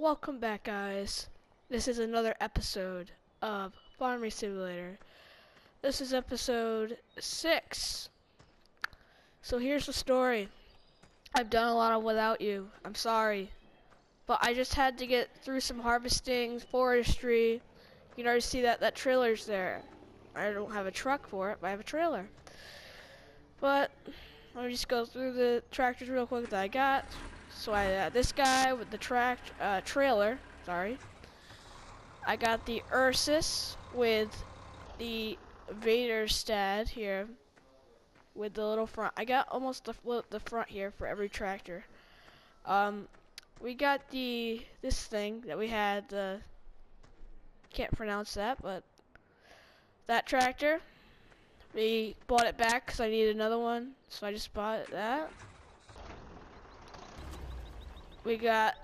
Welcome back, guys. This is another episode of Farming Simulator. This is episode 6. So here's the story. I've done a lot of without you. I'm sorry. But I just had to get through some harvesting, forestry. You can already see that trailer's there. I don't have a truck for it, but I have a trailer. But let me just go through the tractors real quick that I got. So I got this guy with the trailer. Sorry. I got the Ursus with the Vaderstad here with the little front. I got almost the front here for every tractor. We got this thing that we had. Can't pronounce that, but that tractor. We bought it back because I needed another one, so I just bought that. We got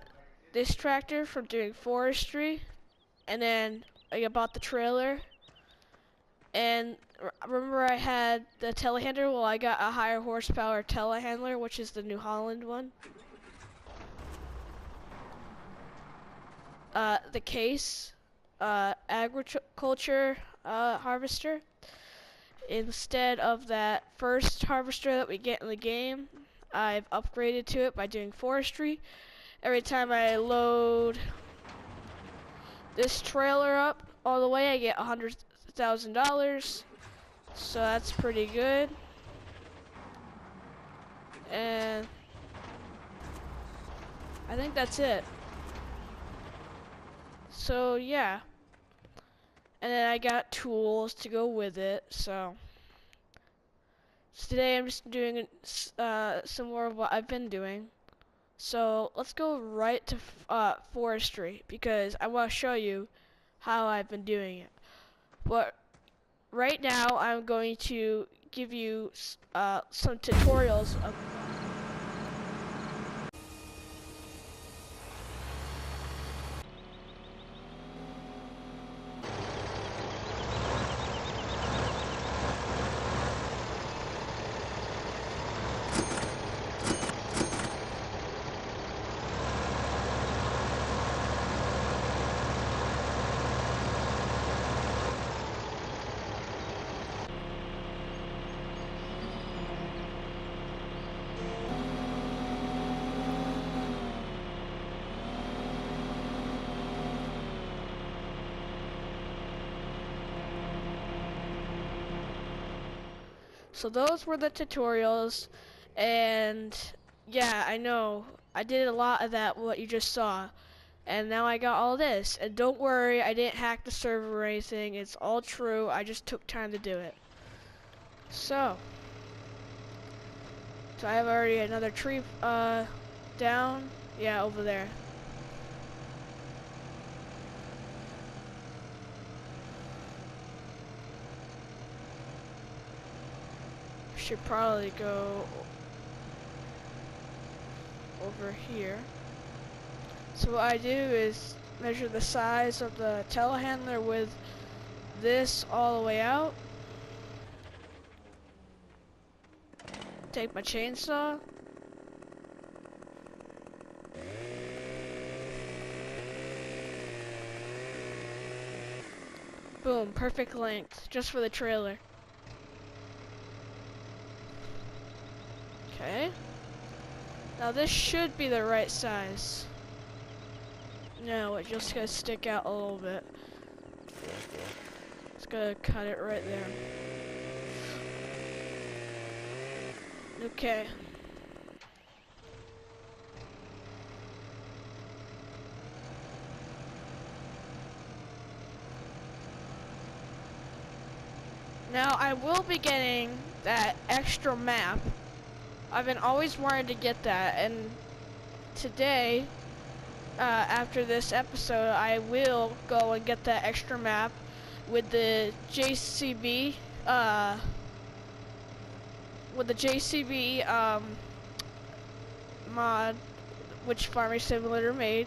this tractor from doing forestry, and then I bought the trailer. And remember I had the telehandler? Well, I got a higher horsepower telehandler, which is the New Holland one. The case, agriculture harvester. Instead of that first harvester that we get in the game, I've upgraded to it by doing forestry. Every time I load this trailer up all the way, I get $100,000. So that's pretty good. And I think that's it. So yeah. And then I got tools to go with it. So today I'm just doing some more of what I've been doing. So let's go right to forestry, because I want to show you how I've been doing it. But right now I'm going to give you some tutorials of So those were the tutorials, and yeah, I know I did a lot of that what you just saw, and now I got all this. And don't worry, I didn't hack the server or anything. It's all true. I just took time to do it. So I have already another tree down. Yeah, over there. Should probably go over here. So what I do is measure the size of the telehandler with this all the way out. Take my chainsaw. Boom, perfect length, just for the trailer. Okay. Now this should be the right size. No, it just gotta stick out a little bit. It's gonna cut it right there. Okay. Now I will be getting that extra map. I've been always wanting to get that, and today, after this episode, I will go and get that extra map with the JCB, mod, which Farming Simulator made,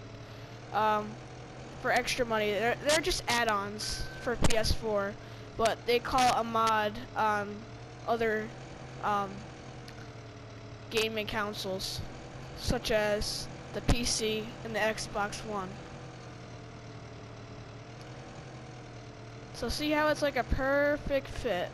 for extra money. They're just add-ons for PS4, but they call a mod other gaming consoles, such as the PC and the Xbox One. So see how it's like a perfect fit?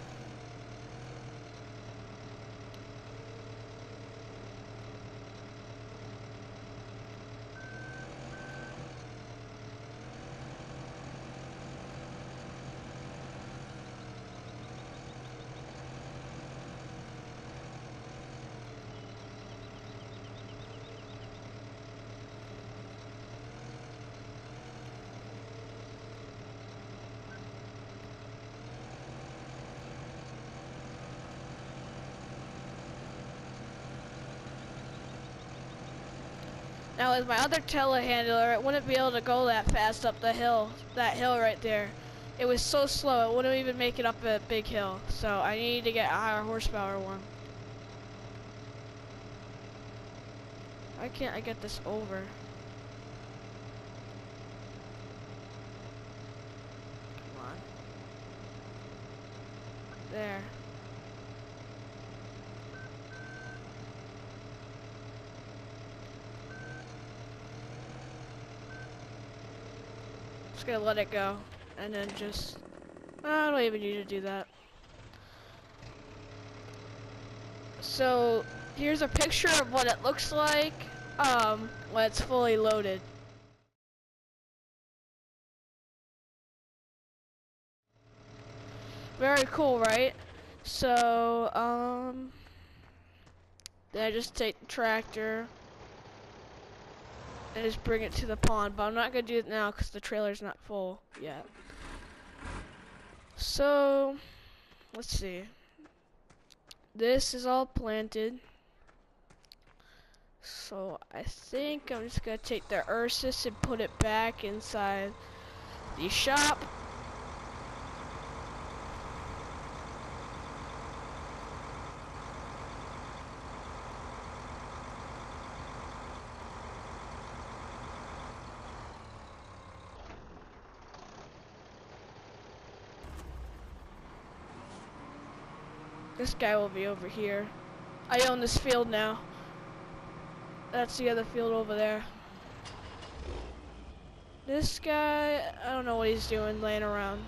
Now with my other telehandler, it wouldn't be able to go that fast up the hill, that hill right there. It was so slow, it wouldn't even make it up a big hill. So I need to get a higher horsepower one. Why can't I get this over? Come on. There. Just gonna let it go, and then just, I don't even need to do that. So here's a picture of what it looks like when it's fully loaded. Very cool, right? So then I just take the tractor and just bring it to the pond, but I'm not gonna do it now because the trailer's not full yet. So let's see. This is all planted. So I think I'm just gonna take the Ursus and put it back inside the shop. This guy will be over here. I own this field now. That's the other field over there. This guy, I don't know what he's doing laying around.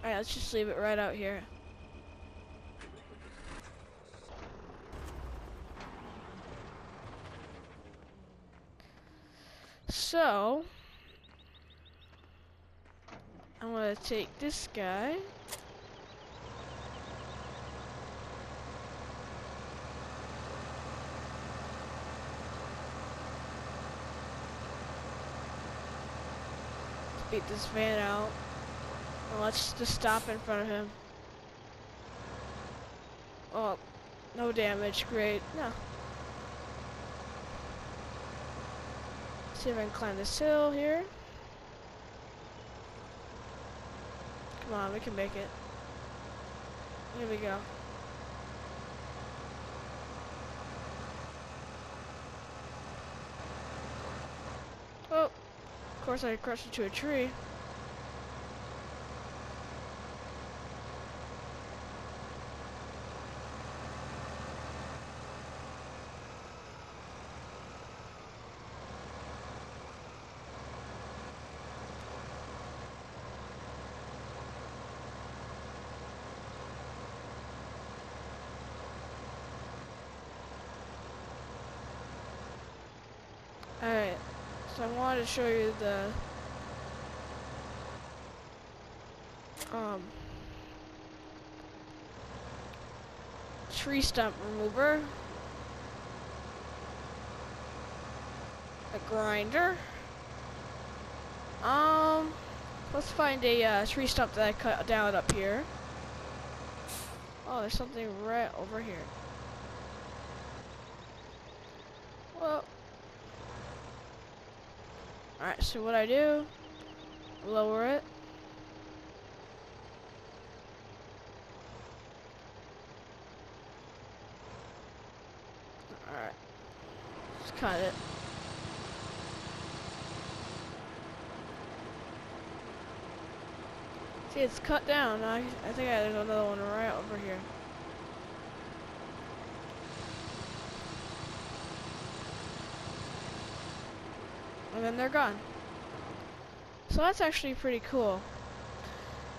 Alright, let's just leave it right out here. So, I'm gonna take this guy. Let's beat this van out. And let's just stop in front of him. Oh, no damage, great. No. See if I can climb this hill here. Come on, we can make it. Here we go. Oh, of course I crashed into a tree. Alright, so I wanted to show you the tree stump remover, a grinder. Let's find a tree stump that I cut down up here. Oh, there's something right over here. Well, alright, so what I do, lower it. Alright. Let's cut it. See, it's cut down. I think there's another one right over here. And then they're gone. So that's actually pretty cool.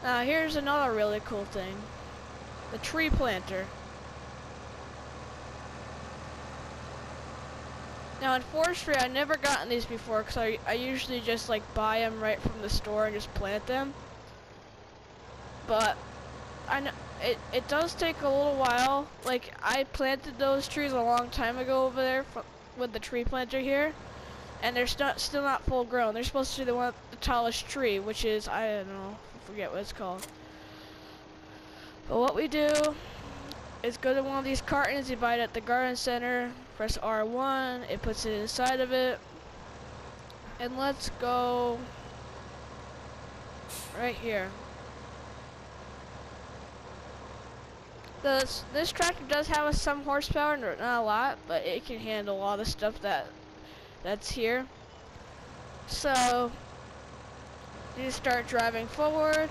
Now here's another really cool thing. The tree planter. Now in forestry, I've never gotten these before because I usually just like buy them right from the store and just plant them. But I know it does take a little while. Like I planted those trees a long time ago over there with the tree planter here, and they're still not full grown. They're supposed to be the one the tallest tree, which is I don't know, I forget what it's called. But what we do is go to one of these cartons you buy it at the garden center. Press R1, it puts it inside of it, and let's go right here. This tractor does have some horsepower, not a lot, but it can handle all the stuff that's here. So you just start driving forward,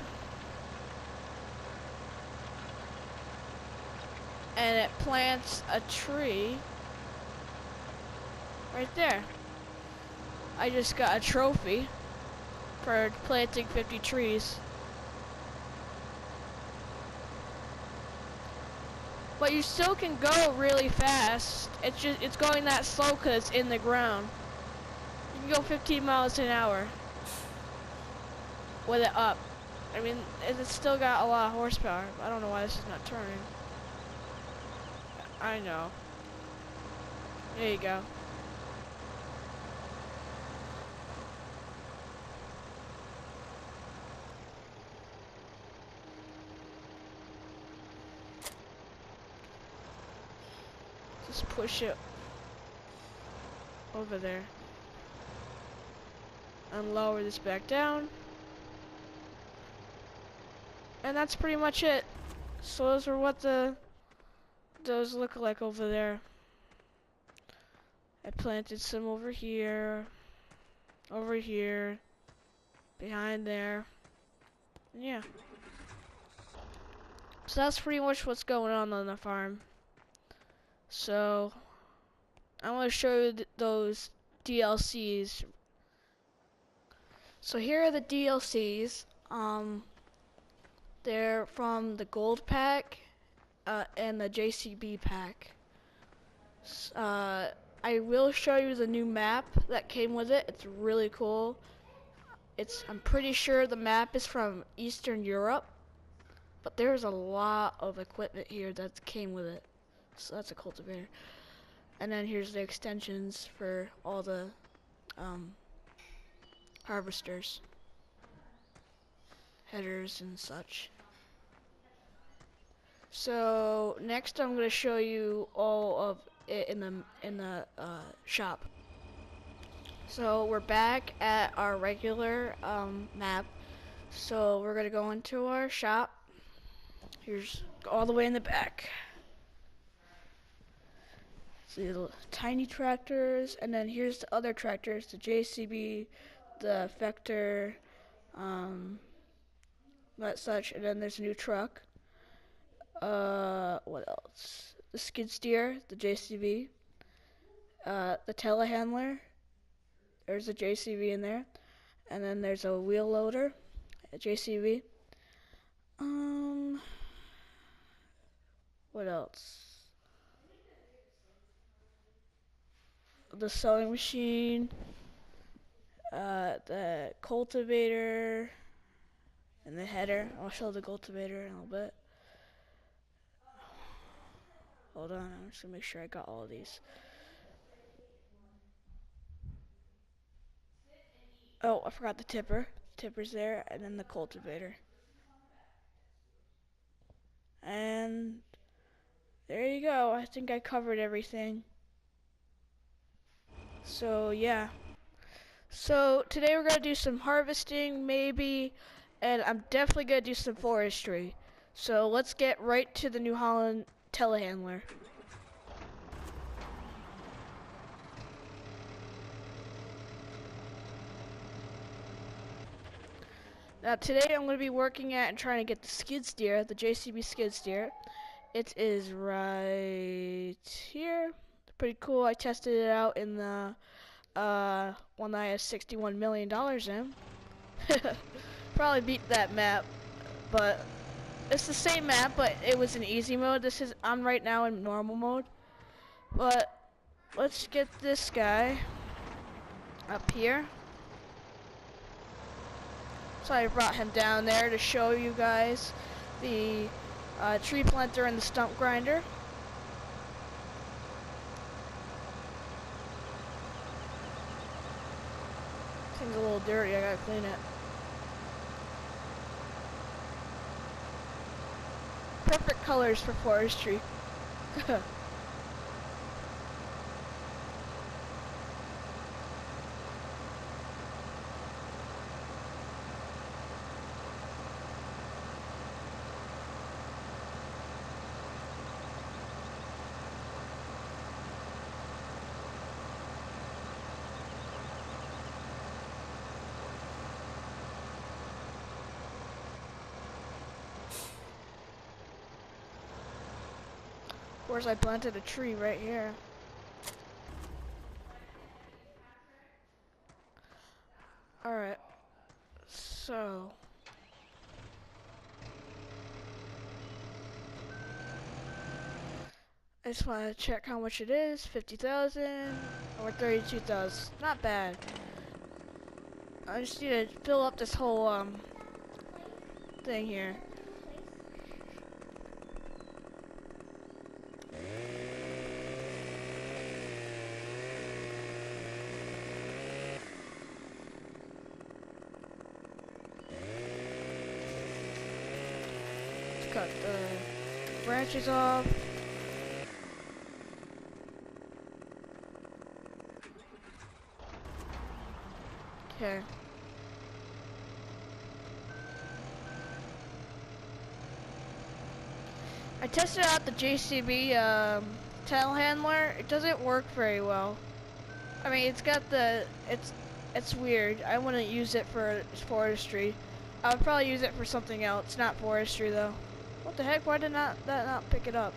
and it plants a tree right there. I just got a trophy for planting 50 trees. But you still can go really fast. It's going that slow because it's in the ground. You can go 15 miles an hour with it up. I mean, it's still got a lot of horsepower. I don't know why this is not turning. I know. There you go. Just push it over there and lower this back down, and that's pretty much it. So those are what those look like over there. I planted some over here, behind there, and yeah. So that's pretty much what's going on the farm. So I want to show you those DLCs. So here are the DLCs. They're from the gold pack and the JCB pack. I will show you the new map that came with it. It's really cool. I'm pretty sure the map is from Eastern Europe, but there's a lot of equipment here that came with it. So that's a cultivator. And then here's the extensions for all the harvesters, headers and such. So next I'm going to show you all of it in the shop. So we're back at our regular map. So we're going to go into our shop. Here's all the way in the back. See the tiny tractors, and then here's the other tractors, the JCB, the Vector, that such, and then there's a new truck. What else? The skid steer, the JCB, the telehandler, there's a JCB in there, and then there's a wheel loader, a JCB. What else? The sewing machine, the cultivator, and the header. I'll show the cultivator in a little bit. Hold on, I'm just gonna make sure I got all of these. Oh, I forgot the tipper. Tipper's there, and then the cultivator. And there you go. I think I covered everything. So yeah. So today we're gonna do some harvesting, maybe, and I'm definitely gonna do some forestry. So let's get right to the New Holland telehandler. Now today I'm going to be working at and trying to get the skid steer, the JCB skid steer. It is right here. Pretty cool. I tested it out in the one that I had $61 million in. Probably beat that map, but it's the same map, but it was in easy mode. This is I'm right now in normal mode. But let's get this guy up here. So I brought him down there to show you guys the tree planter and the stump grinder. Thing's a little dirty, I gotta clean it. Perfect colors for forestry. Of course, I planted a tree right here. Alright, so I just want to check how much it is. 50,000 or 32,000. Not bad. I just need to fill up this whole thing here. Let's cut the branches off. Okay. I tested out the JCB telehandler. It doesn't work very well. I mean, it's got the it's weird. I wouldn't use it for forestry. I would probably use it for something else, not forestry though. What the heck? Why did that not pick it up?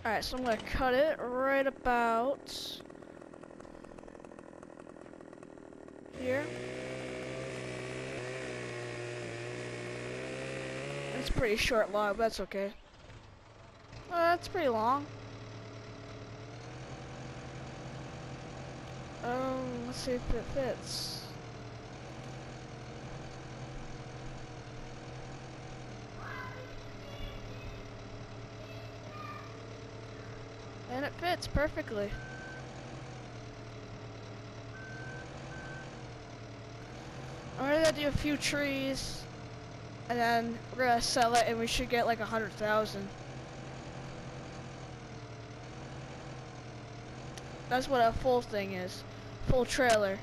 Alright, so I'm gonna cut it right about here. It's a pretty short log, but that's okay. That's pretty long. Let's see if it fits. And it fits perfectly. I'm gonna do a few trees, and then we're gonna sell it, and we should get like 100,000. That's what a full thing is. Full trailer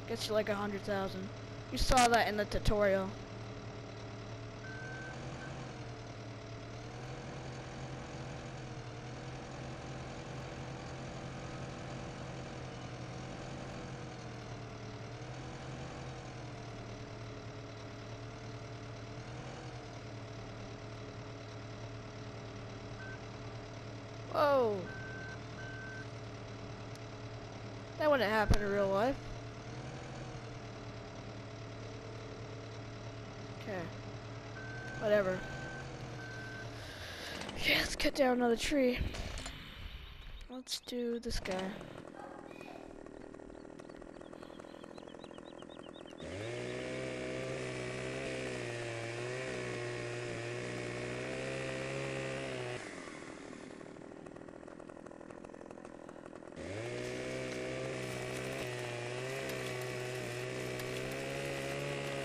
gets you like 100,000. You saw that in the tutorial. Whoa. That wouldn't happen in real life. Okay. Whatever. Okay, let's cut down another tree. Let's do this guy.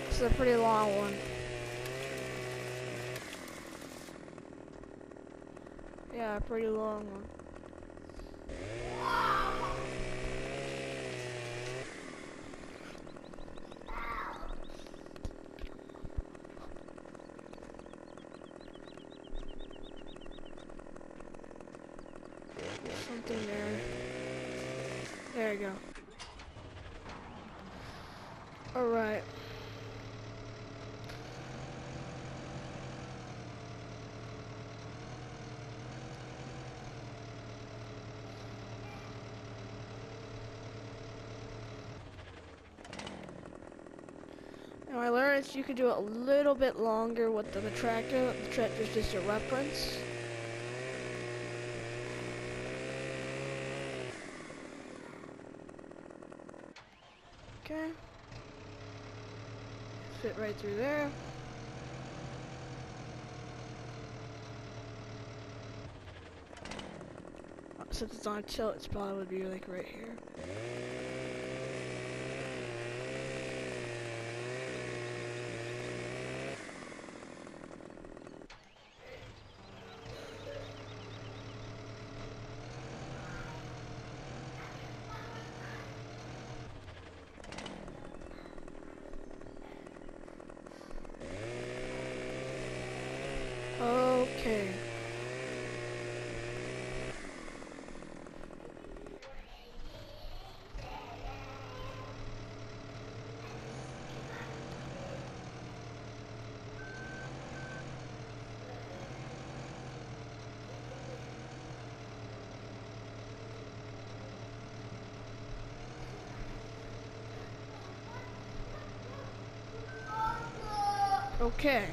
This is a pretty long one. Yeah, a pretty long one. Something there. you go. Alright. Now I learned you could do it a little bit longer with the tractor. The tractor's just a reference. Okay. Fit right through there. Since it's on tilt, it's probably would be like right here. Okay. Okay.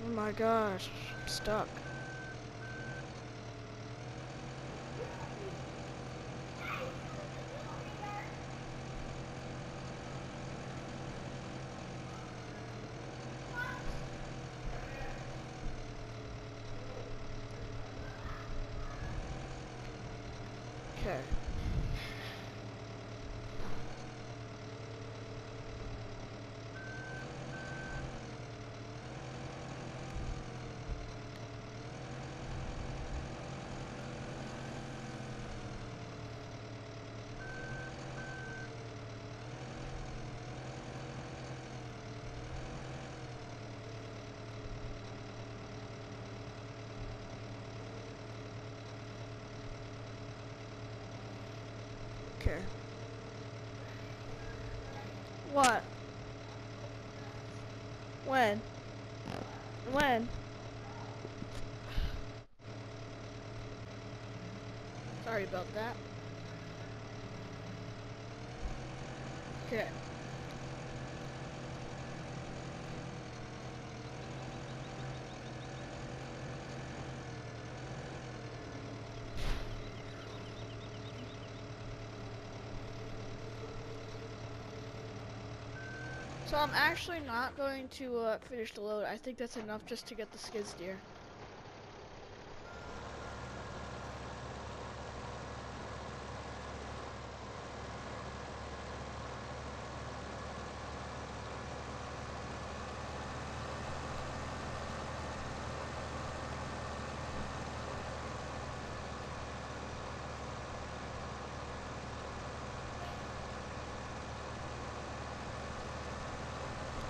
Oh my gosh, I'm stuck. Okay. Okay. What? When? When? Sorry about that. Okay. So I'm actually not going to finish the load. I think that's enough just to get the skid steer.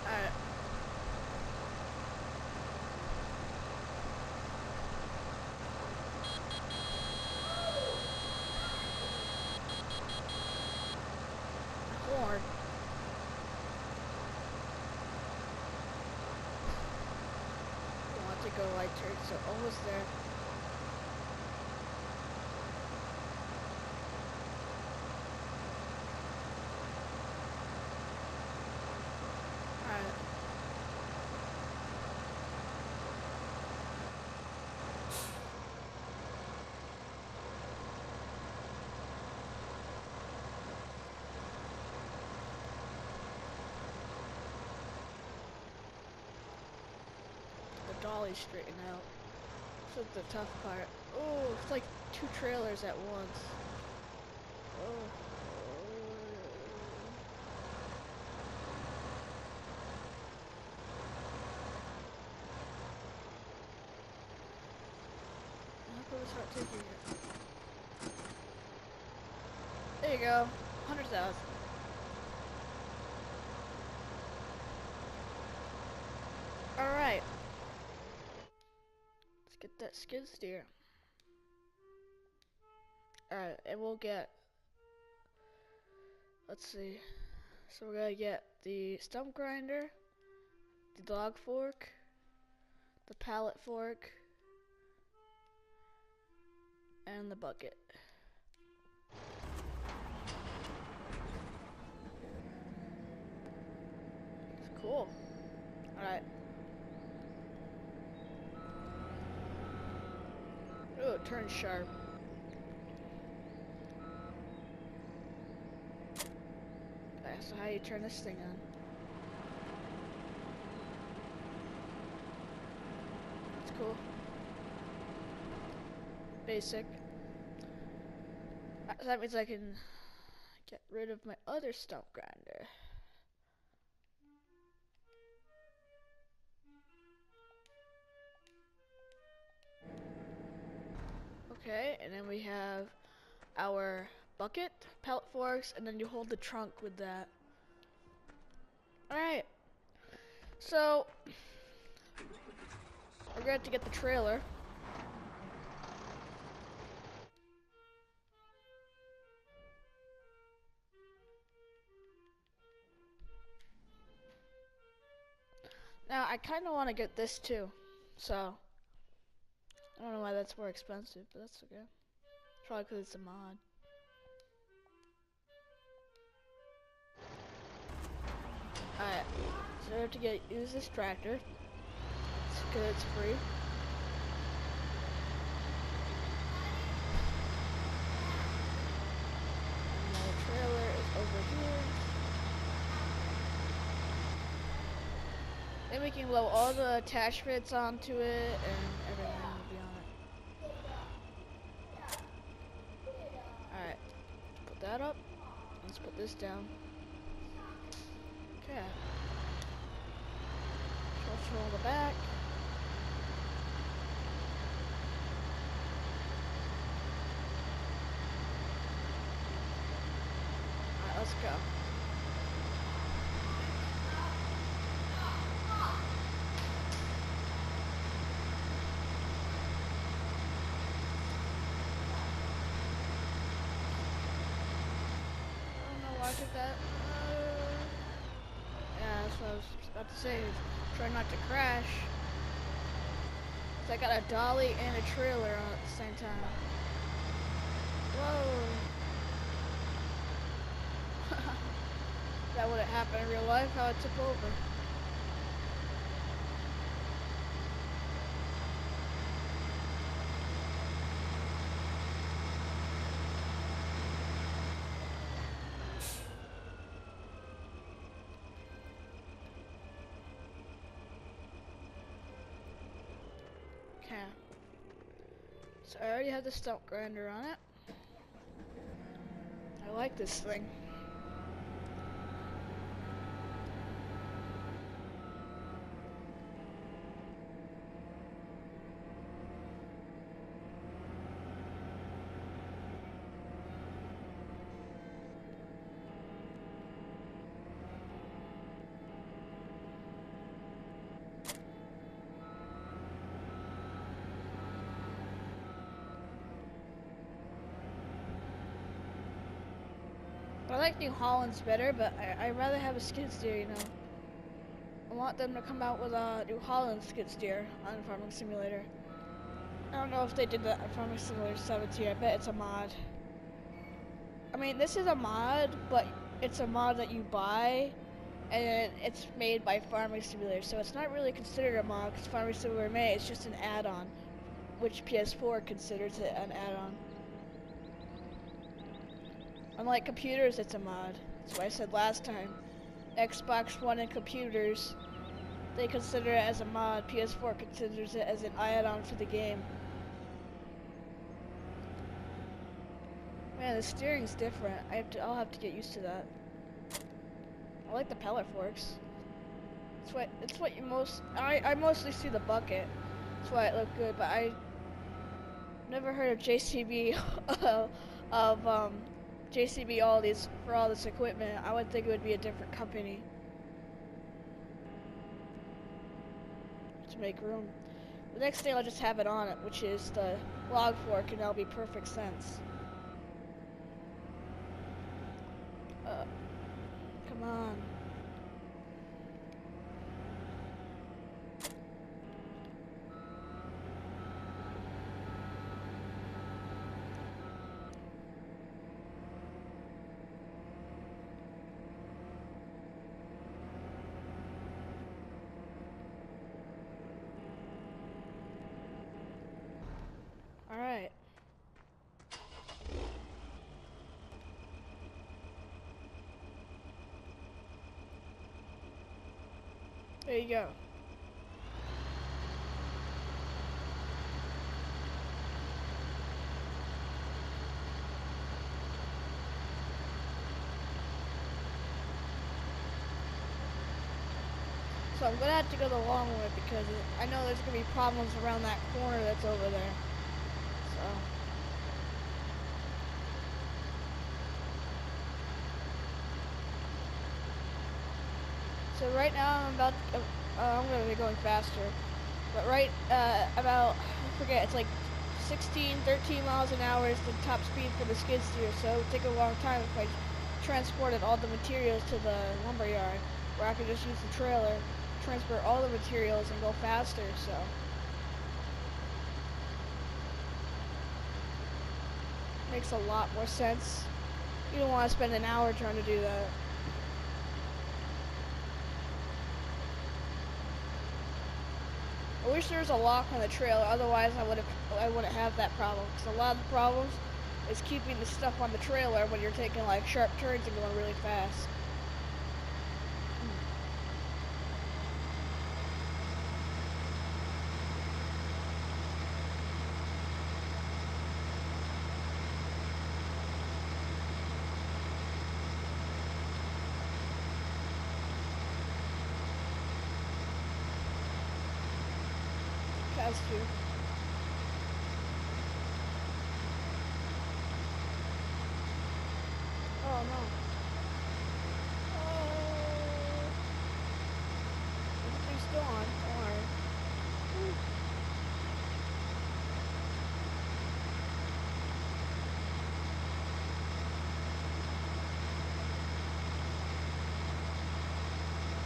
Alright. Horn. Want to go right turn, so almost there. Alright. The dolly straighten out. This is the tough part. Oh, it's like two trailers at once. Oh. How can we start taking it? There you go. 100,000. Get that skid steer. Alright, and we'll get, let's see. So we're gonna get the stump grinder, the dog fork, the pallet fork, and the bucket. Cool. Alright. Oh, it turns sharp. Alright, so how do you turn this thing on? That's cool. Basic. That means I can get rid of my other stump grinder. Okay, and then we have our bucket, pallet forks, and then you hold the trunk with that. Alright, so we're gonna have to get the trailer. Now, I kind of want to get this too, so I don't know why that's more expensive, but that's okay. Probably because it's a mod. Alright, so we have to use this tractor. It's good, it's free. And the trailer is over here. Then we can load all the attachments onto it and everything will be on it. Alright, put that up. Let's put this down. Okay. Control the back. Alright, let's go. I took that. Yeah, that's what I was about to say. Try not to crash. So I got a dolly and a trailer on at the same time. Whoa. That wouldn't happen in real life, how it took over. Okay. So I already have the stump grinder on it. I like this thing. I like New Holland's better, but I'd rather have a skid steer, you know. I want them to come out with a New Holland skid steer on Farming Simulator. I don't know if they did that on Farming Simulator 17, I bet it's a mod. I mean, this is a mod, but it's a mod that you buy, and it's made by Farming Simulator, so it's not really considered a mod, because Farming Simulator made it's just an add-on, which PS4 considers it an add-on. Unlike computers, it's a mod. That's what I said last time. Xbox One and computers, they consider it as a mod. PS4 considers it as an add-on for the game. Man, the steering's different. I'll have to get used to that. I like the pellet forks. It's what you I mostly see the bucket. That's why it looked good, but I never heard of JCB JCB for all this equipment. I would think it would be a different company to make room. The next thing I'll just have it on it, which is the log fork, and that'll be perfect sense. Come on. Alright. There you go. So I'm gonna have to go the long way because I know there's gonna be problems around that corner that's over there. So right now I'm gonna be going faster. But about, I forget, it's like 16, 13 miles an hour is the top speed for the skid steer, so it would take a long time if I transported all the materials to the lumber yard, where I could just use the trailer, transport all the materials and go faster, so. Makes a lot more sense. You don't want to spend an hour trying to do that. I wish there was a lock on the trailer, otherwise I wouldn't have that problem. Because a lot of the problems is keeping the stuff on the trailer when you're taking like sharp turns and going really fast. That's true. Oh no. Oh. Everything's still on. Don't worry.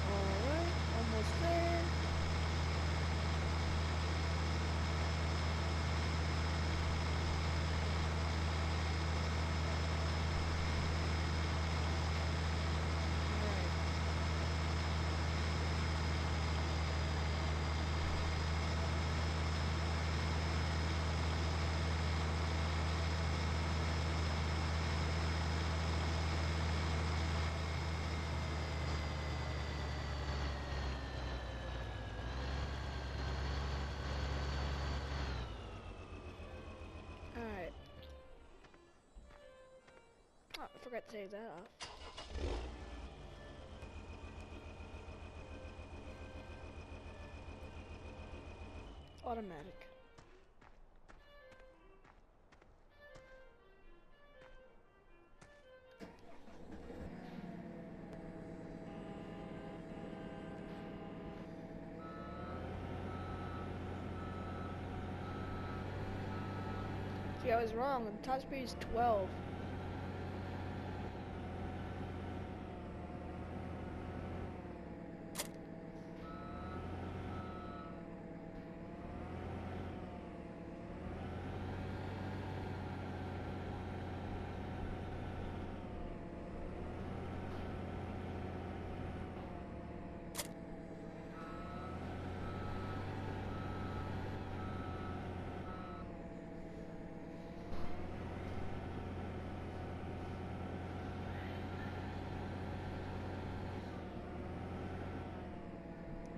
Alright, almost there. Alright. Oh, I forgot to take that off. Automatic. See, I was wrong. The top speed is 12.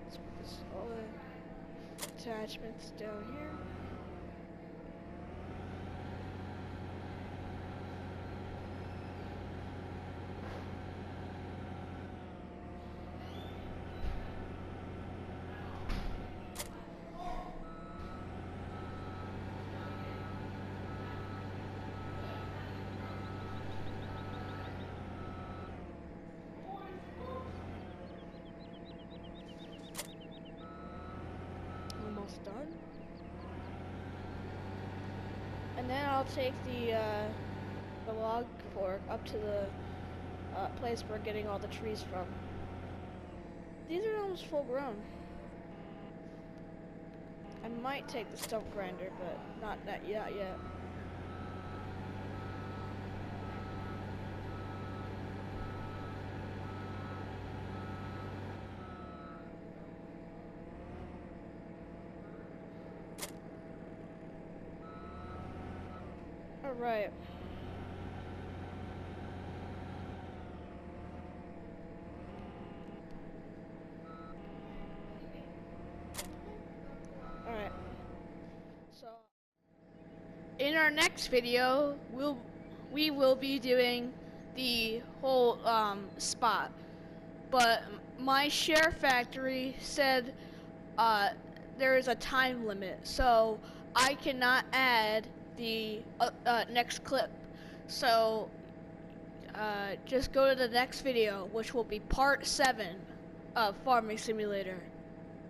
Let's put this, all the attachments down here. Almost done. and then I'll take the log fork up to the place we're getting all the trees from. These are almost full grown. I might take the stump grinder, but not yet. Alright. Alright. So in our next video, we will be doing the whole spot. But my SHAREfactory said there is a time limit, so I cannot add the next clip. So just go to the next video, which will be part 7 of Farming Simulator.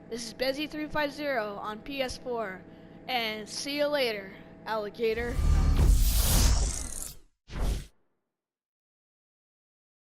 This is Busy350 on PS4, and see you later, alligator.